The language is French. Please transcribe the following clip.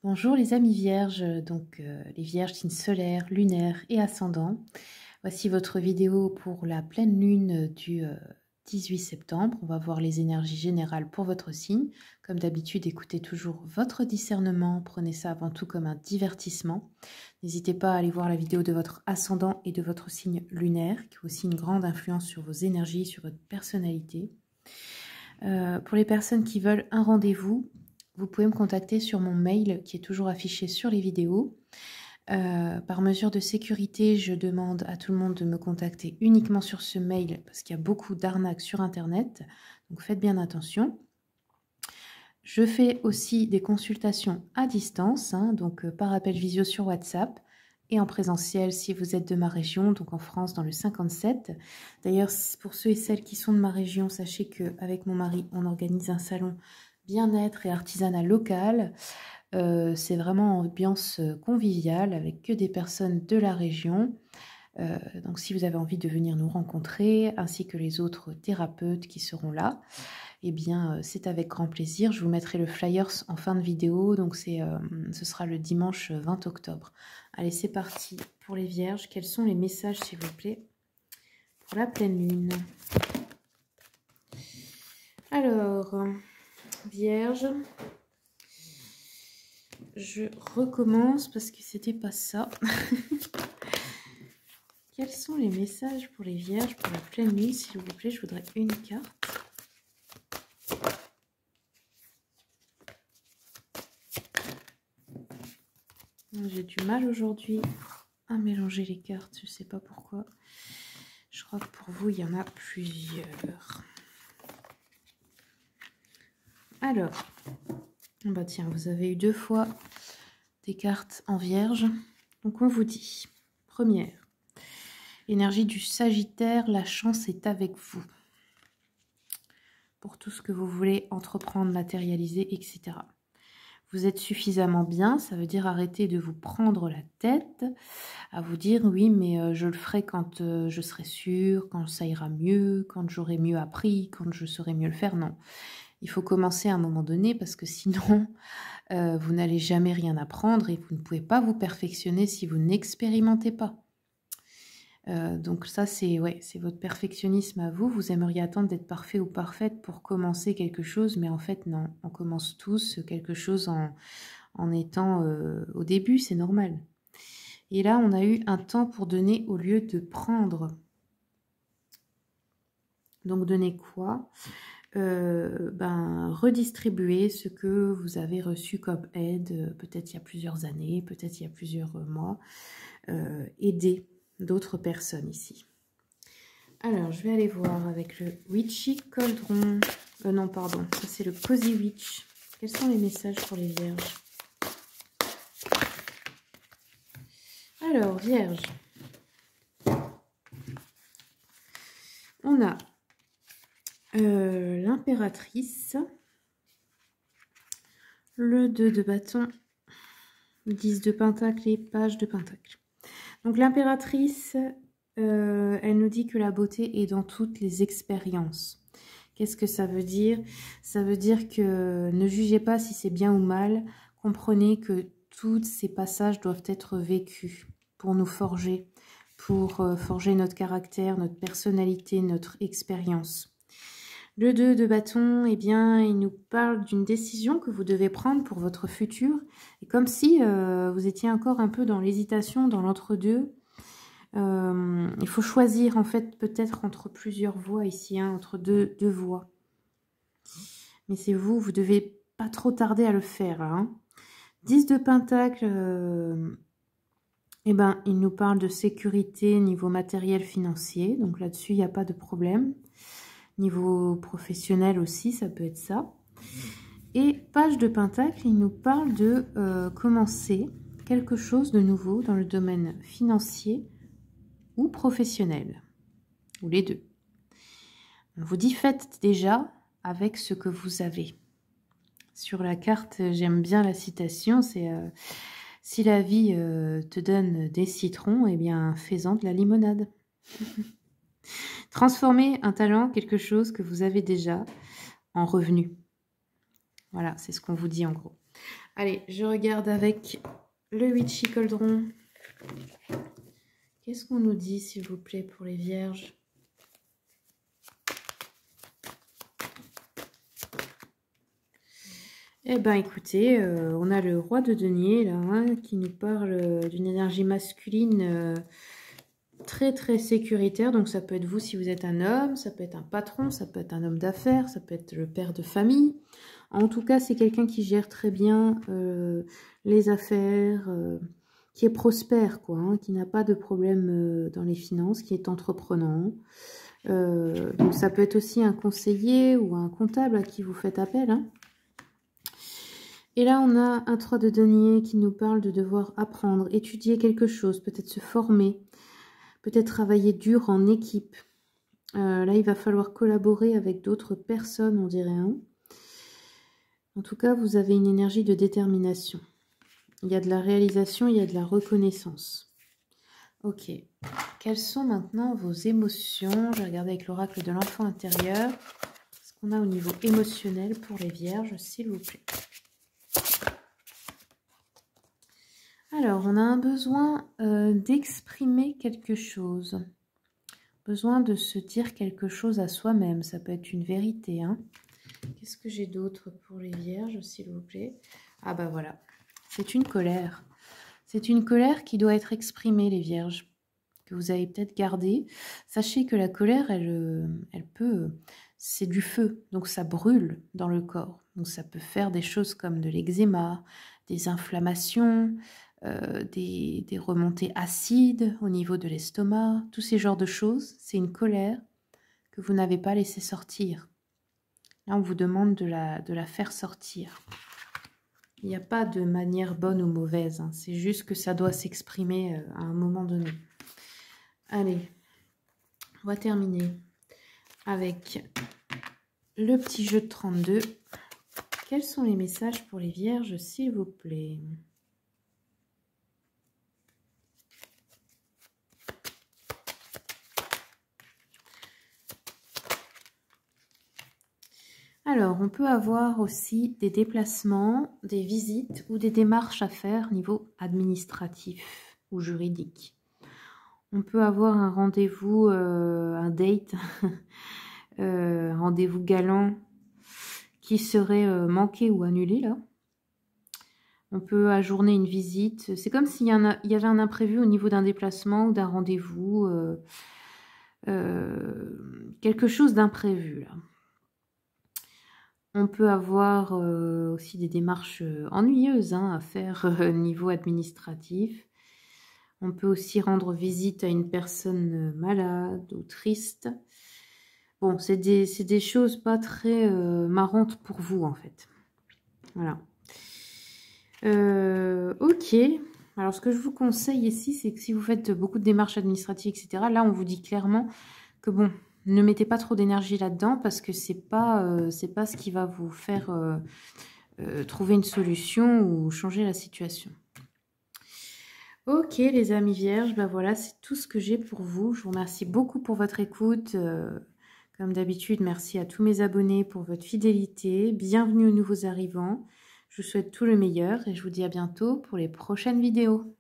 Bonjour les amis vierges, les vierges signes solaires, lunaires et ascendants. Voici votre vidéo pour la pleine lune du 18 septembre. On va voir les énergies générales pour votre signe. Comme d'habitude, écoutez toujours votre discernement. Prenez ça avant tout comme un divertissement. N'hésitez pas à aller voir la vidéo de votre ascendant et de votre signe lunaire, qui a aussi une grande influence sur vos énergies, sur votre personnalité. Pour les personnes qui veulent un rendez-vous, vous pouvez me contacter sur mon mail qui est toujours affiché sur les vidéos. Par mesure de sécurité, je demande à tout le monde de me contacter uniquement sur ce mail parce qu'il y a beaucoup d'arnaques sur Internet. Donc faites bien attention. Je fais aussi des consultations à distance, par appel visio sur WhatsApp et en présentiel si vous êtes de ma région, donc en France dans le 57. D'ailleurs, pour ceux et celles qui sont de ma région, sachez qu'avec mon mari, on organise un salon bien-être et artisanat local. C'est vraiment ambiance conviviale avec que des personnes de la région. Donc si vous avez envie de venir nous rencontrer, ainsi que les autres thérapeutes qui seront là, eh bien c'est avec grand plaisir. Je vous mettrai le flyers en fin de vidéo, donc ce sera le dimanche 20 octobre. Allez, c'est parti pour les vierges. Quels sont les messages, s'il vous plaît, pour la pleine lune? Alors, vierge, je recommence parce que c'était pas ça. Quels sont les messages pour les vierges pour la pleine lune, s'il vous plaît? Je voudrais une carte. J'ai du mal aujourd'hui à mélanger les cartes, je sais pas pourquoi. Je crois que pour vous, il y en a plusieurs. Alors, bah tiens, vous avez eu 2 fois des cartes en vierge. Donc on vous dit, première, énergie du Sagittaire, la chance est avec vous. Pour tout ce que vous voulez entreprendre, matérialiser, etc. Vous êtes suffisamment bien, ça veut dire arrêter de vous prendre la tête, à vous dire oui mais je le ferai quand je serai sûre, quand ça ira mieux, quand j'aurai mieux appris, quand je saurai mieux le faire. Non, il faut commencer à un moment donné parce que sinon vous n'allez jamais rien apprendre et vous ne pouvez pas vous perfectionner si vous n'expérimentez pas. Donc ça c'est votre perfectionnisme à vous. Vous aimeriez attendre d'être parfait ou parfaite pour commencer quelque chose, mais en fait non, on commence tous quelque chose en étant au début, c'est normal. Et là on a eu un temps pour donner au lieu de prendre. Donc donner quoi? Redistribuer ce que vous avez reçu comme aide, peut-être il y a plusieurs années, peut-être il y a plusieurs mois, aider d'autres personnes ici. Alors, je vais aller voir avec le Witchy Cauldron. Non, pardon, ça c'est le Cozy Witch. Quels sont les messages pour les vierges? Alors, vierge. On a l'impératrice, le 2 de bâton, 10 de pentacle et page de pentacle. Donc l'impératrice, elle nous dit que la beauté est dans toutes les expériences. Qu'est-ce que ça veut dire? Ça veut dire que ne jugez pas si c'est bien ou mal. Comprenez que tous ces passages doivent être vécus pour nous forger, pour forger notre caractère, notre personnalité, notre expérience. Le 2 de bâton, eh bien, il nous parle d'une décision que vous devez prendre pour votre futur. Et comme si vous étiez encore un peu dans l'hésitation, dans l'entre-deux. Il faut choisir, en fait, peut-être entre plusieurs voies ici, entre deux voies. Mais c'est vous, vous devez pas trop tarder à le faire. 10 de pentacle, eh ben, il nous parle de sécurité niveau matériel financier. Donc là-dessus, il n'y a pas de problème. Niveau professionnel aussi, ça peut être ça. Et page de pentacle, il nous parle de commencer quelque chose de nouveau dans le domaine financier ou professionnel, ou les deux. On vous dit faites déjà avec ce que vous avez. Sur la carte, j'aime bien la citation, c'est si la vie te donne des citrons, eh bien fais-en de la limonade. Transformez un talent, quelque chose que vous avez déjà, en revenu. Voilà, c'est ce qu'on vous dit en gros. Allez, je regarde avec le Witchy Cauldron. Qu'est-ce qu'on nous dit, s'il vous plaît, pour les vierges? Eh bien, écoutez, on a le roi de denier, là, hein, qui nous parle d'une énergie masculine très, très sécuritaire. Donc, ça peut être vous si vous êtes un homme, ça peut être un patron, ça peut être un homme d'affaires, ça peut être le père de famille. En tout cas, c'est quelqu'un qui gère très bien les affaires, qui est prospère, quoi, hein, qui n'a pas de problème dans les finances, qui est entreprenant. Donc, ça peut être aussi un conseiller ou un comptable à qui vous faites appel, hein. Et là, on a un 3 de denier qui nous parle de devoir apprendre, étudier quelque chose, peut-être se former, peut-être travailler dur en équipe. Là, il va falloir collaborer avec d'autres personnes, on dirait. Hein. En tout cas, vous avez une énergie de détermination. Il y a de la réalisation, il y a de la reconnaissance. Ok. Quelles sont maintenant vos émotions? Je vais regarder avec l'oracle de l'enfant intérieur. Ce qu'on a au niveau émotionnel pour les vierges, s'il vous plaît. Alors, on a un besoin d'exprimer quelque chose. Besoin de se dire quelque chose à soi-même. Ça peut être une vérité. Hein. Qu'est-ce que j'ai d'autre pour les vierges, s'il vous plaît? Ah bah voilà. C'est une colère. C'est une colère qui doit être exprimée, les vierges, que vous avez peut-être gardée. Sachez que la colère, elle peut... C'est du feu, donc ça brûle dans le corps. Donc ça peut faire des choses comme de l'eczéma, des inflammations... des remontées acides au niveau de l'estomac, tous ces genres de choses. C'est une colère que vous n'avez pas laissé sortir. Là, on vous demande de la faire sortir. Il n'y a pas de manière bonne ou mauvaise. Hein. C'est juste que ça doit s'exprimer à un moment donné. Allez, on va terminer avec le petit jeu de 32. Quels sont les messages pour les vierges, s'il vous plaît ? Alors, on peut avoir aussi des déplacements, des visites ou des démarches à faire au niveau administratif ou juridique. On peut avoir un rendez-vous, un date, un rendez-vous galant qui serait manqué ou annulé là. On peut ajourner une visite. C'est comme s'il y avait un imprévu au niveau d'un déplacement ou d'un rendez-vous. Quelque chose d'imprévu là. On peut avoir aussi des démarches ennuyeuses hein, à faire niveau administratif. On peut aussi rendre visite à une personne malade ou triste. Bon, c'est des choses pas très marrantes pour vous, en fait. Voilà. Ok. Alors, ce que je vous conseille ici, c'est que si vous faites beaucoup de démarches administratives, etc., là, on vous dit clairement que, bon... Ne mettez pas trop d'énergie là-dedans parce que c'est pas ce qui va vous faire trouver une solution ou changer la situation. Ok les amis vierges, ben voilà, c'est tout ce que j'ai pour vous. Je vous remercie beaucoup pour votre écoute. Comme d'habitude, merci à tous mes abonnés pour votre fidélité. Bienvenue aux nouveaux arrivants. Je vous souhaite tout le meilleur et je vous dis à bientôt pour les prochaines vidéos.